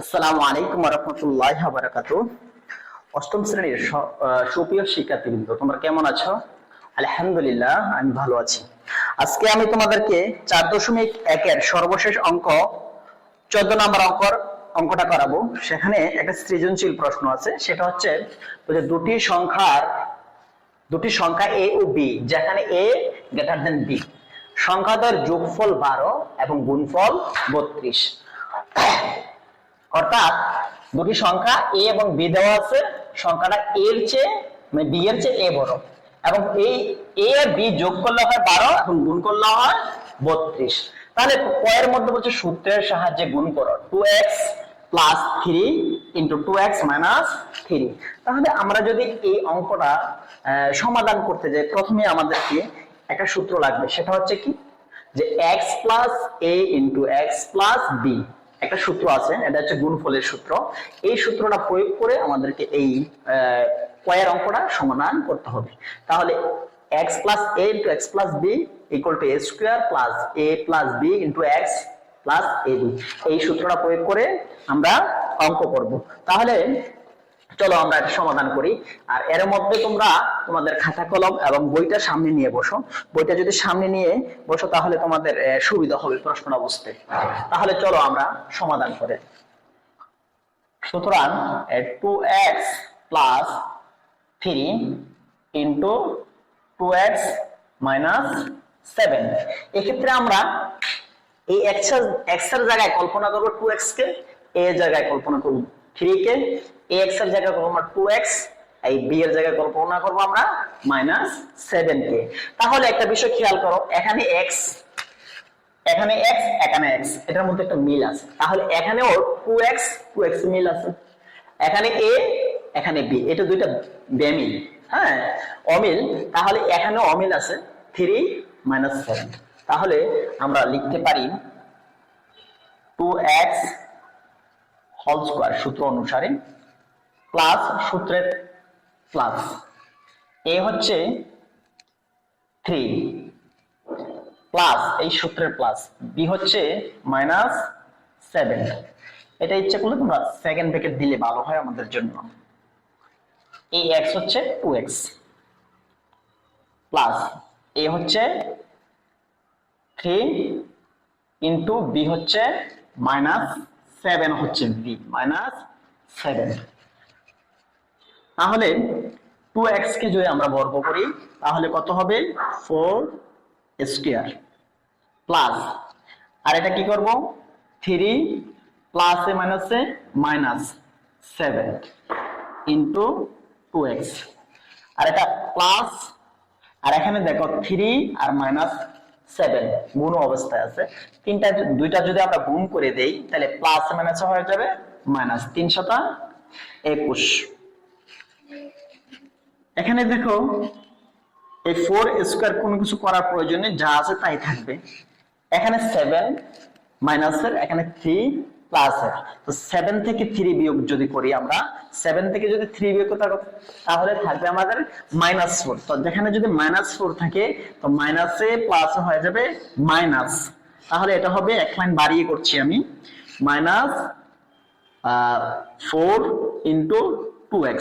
আসসালামু আলাইকুম ওয়া রাহমাতুল্লাহি ওয়া বারাকাতুহু। অষ্টম শ্রেণীর সুপ্রিয় শিক্ষার্থীবৃন্দ, তোমরা কেমন আছো? আলহামদুলিল্লাহ, আমি ভালো আছি। আজকে আমি তোমাদেরকে 4.1 এর সর্বশেষ অঙ্ক 14 নম্বর অঙ্কটা করাবো। সেখানে একটা সৃজনশীল প্রশ্ন আছে, সেটা হচ্ছে যে দুটি সংখ্যা a ও b, যেখানে a গ্রেটার দেন b, সংখ্যাদের যোগফল 12 এবং গুণফল 32। অর্থাৎ দুটি সংখ্যা a এবং b দেওয়া আছে, সংখ্যাটা a এর চেয়ে মানে b এর চেয়ে a বড়, এবং এই a আর b যোগ করলে হয় 12 এবং গুণ করলে হয় 32। তাহলে এর মধ্যে বলছে সূত্রের সাহায্যে গুণ করো 2x plus 3 into 2x minus 3। তাহলে আমরা যদি এই অঙ্কটা সমাধান করতে যাই, প্রথমে আমাদেরকে একটা সূত্র লাগবে, সেটা হচ্ছে কি যে x plus a into x plus b, একটা সূত্র আছে, এটা হচ্ছে গুণফলের সূত্র। এই সূত্রটা প্রয়োগ করে আমাদেরকে এই কয়ের অঙ্কটা সমাধান করতে হবে। তাহলে x plus a into x plus b equal to a square plus a plus b into x plus ab, এই সূত্রটা প্রয়োগ করে আমরা অঙ্ক করব। তাহলে চলো আমরা এটা সমাধান করি। আর এর মধ্যে তোমরা তোমাদের খাতা কলম এবং বইটা সামনে নিয়ে বসো। বইটা যদি সামনে নিয়ে বসো তাহলে তোমাদের সুবিধা হবে প্রশ্নটা বুঝতে। তাহলে চলো আমরা সমাধান করি। সুতরাং 2x plus 3 into 2x minus 7, এক্ষেত্রে আমরা এই x এর জায়গায় কল্পনা করব 2x কে, a এর জায়গায় কল্পনা করব 3 কে, ax এর জায়গায় করব আমরা 2x, এই b এর জায়গায় কল্পনা করব আমরা মাইনাস 7 কে। তাহলে একটা বিষয় খেয়াল করো, এখানে x এখানে x, এটার মধ্যে একটা মিল আছে। তাহলে এখানেও 2x মিল আছে, এখানে a এখানে b, এটা দুইটা বেমিল, হ্যাঁ অমিল। তাহলে এখানেও অমিল আছে 3 মাইনাস 7। তাহলে আমরা লিখতে পারি 2x হোল স্কয়ার সূত্র অনুসারে প্লাস সূত্রের প্লাস a হচ্ছে 3 প্লাস এই সূত্রের প্লাস b হচ্ছে মাইনাস 7। এটা ইচ্ছে করলে তোমরা সেকেন্ড ব্র্যাকেট দিলে ভালো হয় আমাদের জন্য। এই x হচ্ছে 2x প্লাস a হচ্ছে 3 ইন্টু b হচ্ছে মাইনাস 7 হচ্ছে b মাইনাস 7। তাহলে 2x কে যদি আমরা বর্গ করি তাহলে কত হবে 4 স্কয়ার প্লাস, আর এটা কি করব 3 প্লাস এ মাইনাসে মাইনাস 7 ইন্টু 2x, আর এটা প্লাস, আর এখানে দেখো 3 আর মাইনাস 7 গুণ অবস্থায় আছে, দুইটা যদি আমরা গুণ করে দেই তাহলে প্লাস মাইনাস হয়ে যাবে মাইনাস, 3 শতা 21। এখানে দেখো এই 4 স্কয়ার কোনো কিছু করার প্রয়োজন নেই, যা আছে তাই থাকবে। এখানে 7 মাইনাসের, এখানে 3 প্লাসের, তো 7 থেকে 3 বিয়োগ যদি করি আমরা, 7 থেকে যদি 3 বিয়োগ করি তাহলে থাকবে আমাদের -4। তো যেখানে যদি -4 থাকে তো মাইনাসে প্লাসে হয়ে যাবে মাইনাস। তাহলে এটা হবে, এক লাইন বাড়িয়ে করছি আমি, -4 ইন্টু 2x।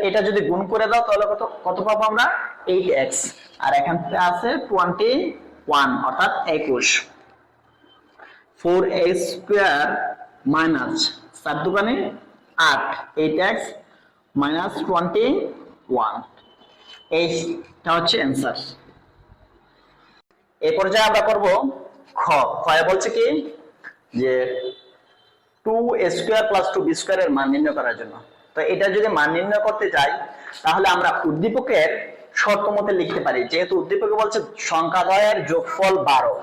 এটা যদি গুণ করে দাও তাহলে কত পাবো আমরা 8x, আর এখান থেকে আছে 21 অর্থাৎ 21। 4a স্কয়ার মাইনাস 4 দুগুণে 8, 8x মাইনাস 21, এইটা হচ্ছে অ্যান্সার। এই পর্যায়ে আমরা করব ক্ষয়ে বলছে কি যে 2a স্কয়ার প্লাস 2b স্কয়ারের মান নির্ণয় করার জন্য। তো এটা যদি মান নির্ণয় করতে যাই তাহলে আমরা উদ্দীপকের শর্ত মতে লিখতে পারি, যেহেতু উদ্দীপকে বলছে সংখ্যাদ্বয়ের যোগফল 12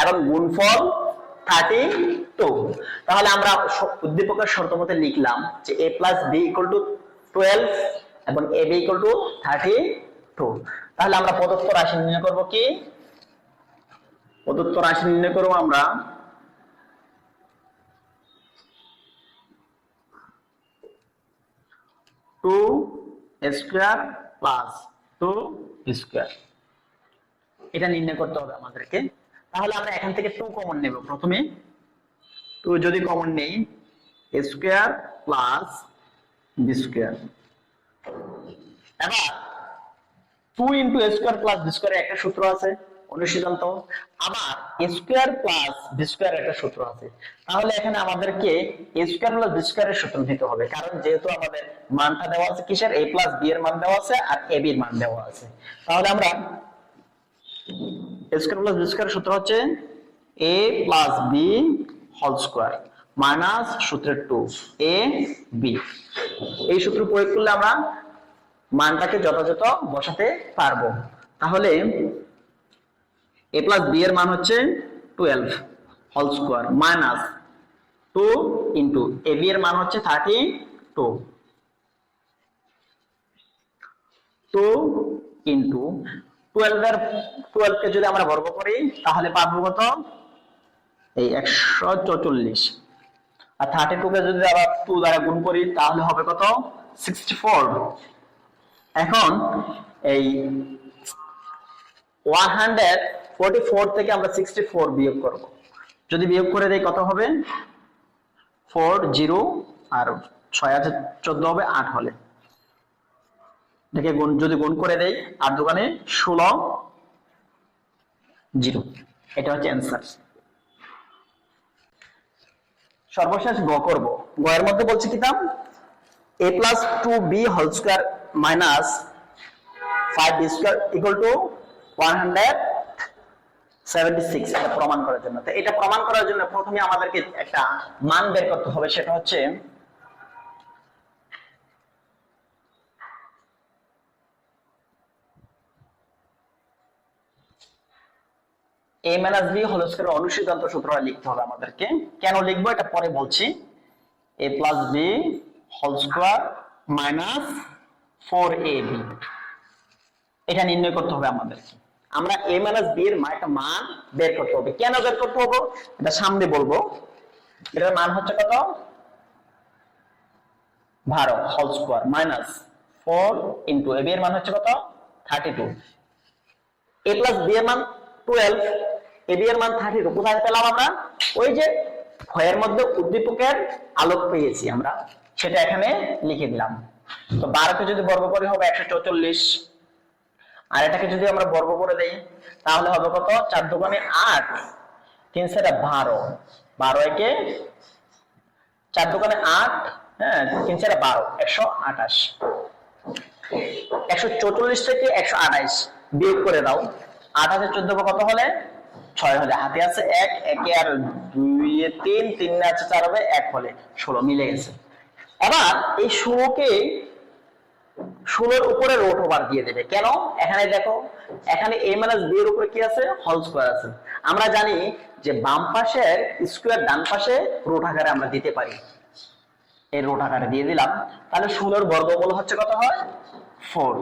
এবং গুণফল 32। তাহলে আমরা উদ্দীপকের শর্ত মতে লিখলাম যে a plus b equal to 12 এবং ab ইকুয়াল টু 32। তাহলে আমরা প্রদত্ত রাশি নির্ণয় করব কি, প্রদত্ত রাশি নির্ণয় করব আমরা 2 স্কয়ার প্লাস 2 স্কয়ার, এটা নির্ণয় করতে হবে আমাদেরকে। তাহলে আমরা এখান থেকে 2 কমন নেব। প্রথমে 2 যদি কমন নেই এ স্কোয়ার প্লাস বি স্কোয়ার। এবার 2 ইন্টু এ স্কোয়ার প্লাস বি স্কোয়ার একটা সূত্র আছে অনুসিদ্ধান্ত, আবার এ স্কোয়ার প্লাস বি স্কোয়ার একটা সূত্র আছে। তাহলে এখানে আমাদেরকে এ স্কোয়ার প্লাস বি স্কোয়ারের সূত্র নিতে হবে, কারণ যেহেতু আমাদের মানটা দেওয়া আছে কিসের, এ প্লাস বি এর মান দেওয়া আছে আর এ বি এর মান দেওয়া আছে। তাহলে আমরা এ স্কোয়ার প্লাস বি স্কোয়ারের সূত্র হচ্ছে A plus B whole square minus সূত্রের 2 এ বি। এই সূত্র প্রয়োগ করলে আমরা মানটাকে যথাযথ বসাতে পারবো। তাহলে a প্লাস বি এর মান হচ্ছে 12 whole square minus 2 into A B এর মান হচ্ছে 32, 2 ইন্টু 12 কে যদি আমরা বর্গ করি তাহলে পাবো কত, এই 144, আর 32 কে যদি আবার 2 দ্বারা গুণ করি তাহলে হবে কত, 64। এখন এই 144 থেকে আমরা 64 বিয়োগ করব, যদি বিয়োগ করে দেই কত হবে, 4 0 আর 6 আছে 14 হবে 8 হলে, দেখে গুণ যদি গুণ করে দেই 8 দোকানে 16 0, এটা হচ্ছে অ্যান্সার। সর্বশেষ গ করব। গ এর মধ্যে বলছি কি দাম, a plus 2b whole square minus 5b square equal to 176, এটা প্রমাণ করার জন্য। তো এটা প্রমাণ করার জন্য প্রথমে আমাদেরকে একটা মান বের করতে হবে, সেটা হচ্ছে a minus b whole square অনুসিদ্ধান্ত সূত্রটা লিখতে হবে আমাদেরকে। কেন লিখবো এটা পরে বলছি। a plus b whole square minus 4ab, এটা নির্ণয় করতে হবে আমাদেরকে। আমরা a মাইনাস b এর একটা মান বের করতে হবে। কেন বের করতে হবে এটা সামনে বলবো। এটার মান হচ্ছে কত, 12 whole square minus 4 into ab এর মান হচ্ছে কত, 32। a প্লাস b এর মান 12, ab এর মান 32। কোথায় পেলাম আমরা, ওই যে ক্ষয়ের মধ্যে উদ্দীপকের আলোক পেয়েছি আমরা, সেটা এখানে লিখে দিলাম। তো 12 কে যদি বর্গ করি হবে 144, আর এটাকে যদি আমরা বর্গ করে দেই তাহলে হবে কত, 4 দোকানে 8, 3 সেটা 12, 12 একে 4 দোকানে 8, হ্যাঁ 3 সেটা 12, 128। 144 থেকে 128 বিয়োগ করে দাও, 8 আছে 14 কত হলে 6 হলে, হাতে আছে 1, একে আর 2 এ 3, 3 এ আছে 4 হবে 1 হলে 16 মিলে গেছে। এবার এই 16 কে 16 এর উপরে রুট ওভার দিয়ে দেবে। কেন, এখানে দেখো এখানে a মাইনাস b এর উপরে কি আছে, হোল স্কয়ার আছে। আমরা জানি যে বাম পাশের স্কয়ার ডান পাশে রুট আকারে আমরা দিতে পারি, এই রুট আকারে দিয়ে দিলাম। তাহলে 16 এর বর্গমূল হচ্ছে কত হয়, 4,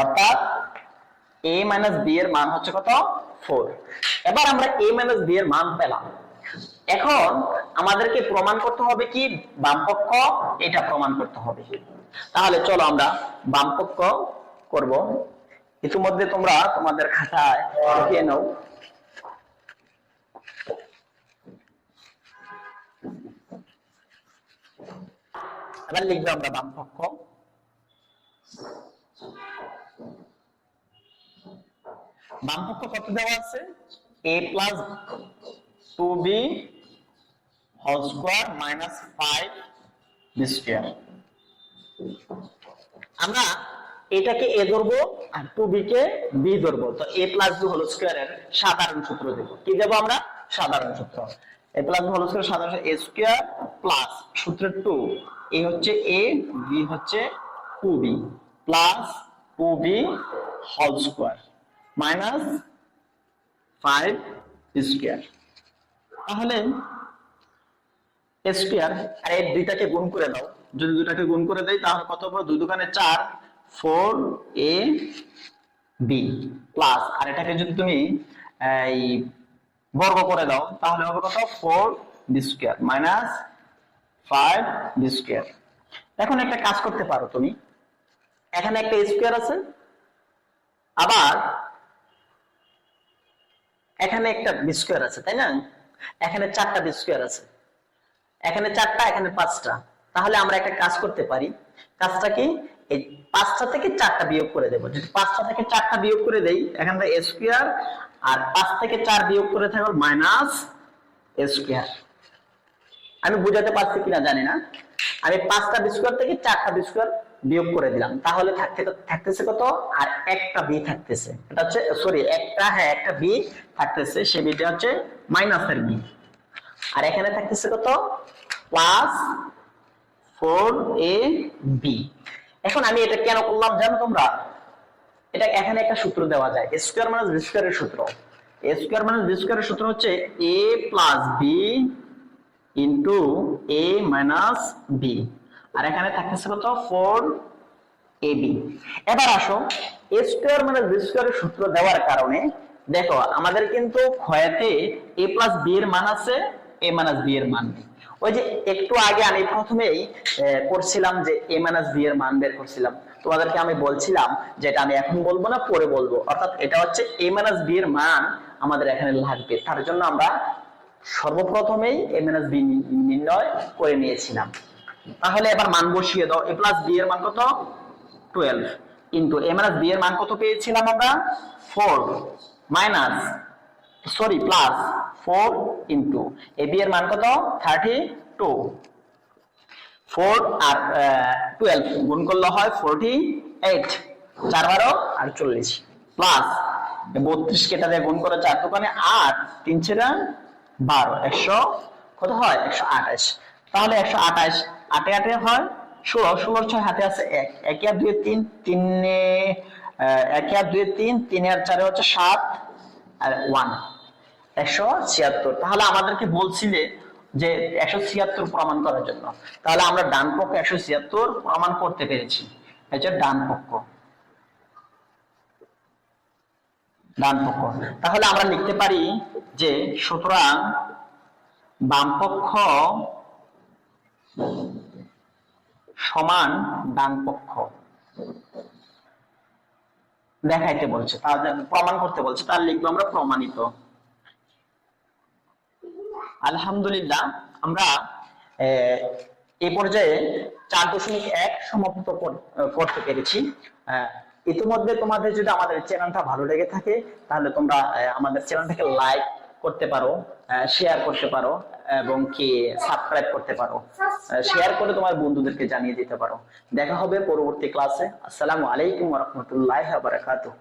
অর্থাৎ a মাইনাস b এর মান হচ্ছে কত, 4। এবার আমরা a মাইনাস b এর মান পেলাম। এখন আমাদেরকে প্রমাণ করতে হবে কি, বামপক্ষ, এটা প্রমাণ করতে হবে। তাহলে চলো আমরা বামপক্ষ করব। ইতিমধ্যে তোমরা তোমাদের খাতায় লিখে নাও। এবার লিখবো আমরা বামপক্ষ। বামপক্ষ কত দেওয়া আছে, a plus 2b whole square minus 5b square. আমরা এটাকে a ধরবো আর 2b কে b ধরবো। তো a প্লাস b হোল স্কয়ারের সাধারণ সূত্র দেব। কি দেব আমরা, সাধারণ সূত্র। a plus b whole square সাধারণ a স্কয়ার প্লাস সূত্রের 2, a হচ্ছে a, b হচ্ছে 2b plus 2b whole square minus 5 square. তাহলে a স্কয়ার আর এই দুইটাকে গুণ করে দাও। যদি দুইটাকে গুণ করে দেই তাহলে কত হবে, 2 দোকানে 4, 4ab প্লাস, আর এটাকে যদি তুমি এই বর্গ করে দাও তাহলে হবে কত, 4b square minus 5b square. এখন একটা কাজ করতে পারো তুমি, এখানে একটা স্কয়ার আছে, আবার এখানে একটা বি স্কয়ার আছে, তাই না, এখানে 4টা বি স্কয়ার আছে। এখানে 4টা, এখানে 5টা। তাহলে আমরা একটা কাজ করতে পারি। কাজটা কি? এই 5টা থেকে 4টা বিয়োগ করে দেব। যদি 5টা থেকে 4টা বিয়োগ করে দেই, এখানে a স্কয়ার, আর 5 থেকে 4 বিয়োগ করে থাকবে মাইনাস a স্কয়ার। আমি বুঝাতে পারছি কিনা জানি না। আমি 5টা বি স্কয়ার থেকে 4টা বি স্কয়ার বিয়োগ করে দিলাম, তাহলে থাকতেছে কত? আর একটা বি থাকতেছে। এটা হচ্ছে সরি, একটা বি থাকতেছে, সে বিটা হচ্ছে মাইনাসের বি। আর এখানে থাকতেছে কত? Plus 4ab। এখন আমি এটা কেন করলাম জানো তোমরা? এটা এখানে একটা সূত্র দেওয়া যায়, a স্কয়ার মাইনাস b স্কয়ারের সূত্র। a স্কয়ার মাইনাস b স্কয়ারের সূত্র হচ্ছে a plus b into a minus b। আর এখানে থাকতেছে কত? 4ab। এবার আসো, a স্কয়ার মাইনাস b স্কয়ারের সূত্র দেওয়ার কারণে দেখো আমাদের কিন্তু ক্ষয়তে a প্লাস b এর মান আছে, a মাইনাস b এর মান নেই। ওই যে একটু আগে আমি প্রথমেই করছিলাম যে a মাইনাস b এর মান বের করছিলাম, তোমাদেরকে আমি বলছিলাম যেটা আমি এখন বলবো না, পরে বলবো। অর্থাৎ এটা হচ্ছে a মাইনাস b এর মান আমাদের এখানে লাগবে, তার জন্য আমরা সর্বপ্রথমেই a মাইনাস b নির্ণয় করে নিয়েছিলাম। তাহলে এবার মান বসিয়ে দাও। a প্লাস b এর মান কত? 12 ইনটু a মাইনাস b এর মান কত পেয়েছিলাম আমরা? 4 minus sorry plus 4 into ab এর মান কত? 32। 4 আর 12 গুণ করলে হয় 48, 4 12 48, প্লাস 32 কেটে দিয়ে গুণ করে 4 দোকানে 8, 3 ছেড়া 12, 100 কত হয়? 128। তাহলে 128 8 8 হয় 16, 16 6 হাতে আছে 1, 1 আর 2 3, 3 1 আর 2 3, 3 আর 4 হচ্ছে 7 আর 1 176। তাহলে আমাদেরকে বলছিলে যে 176 প্রমাণ করার জন্য, তাহলে আমরা ডান পক্ষ 176 প্রমাণ করতে পেরেছি। এই যে ডান পক্ষ, ডান পক্ষ। তাহলে আমরা লিখতে পারি যে সুতরাং বাম পক্ষ সমান ডান পক্ষ। দেখাইতে বলছে, তাহলে প্রমাণ করতে বলছে, তাহলে লিখবো আমরা প্রমাণিত। আলহামদুলিল্লাহ, আমরা এই পর্যায়ে 4.1 সমাপ্ত করতে পেরেছি। ইতিমধ্যে তোমাদের যদি আমাদের চ্যানেলটা ভালো লেগে থাকে, তাহলে তোমরা আমাদের চ্যানেলটাকে লাইক করতে পারো, শেয়ার করতে পারো, এবং কি সাবস্ক্রাইব করতে পারো। শেয়ার করে তোমার বন্ধুদেরকে জানিয়ে দিতে পারো। দেখা হবে পরবর্তী ক্লাসে। আসসালামু আলাইকুম ওয়া রাহমাতুল্লাহি ওয়া বারাকাতুহু।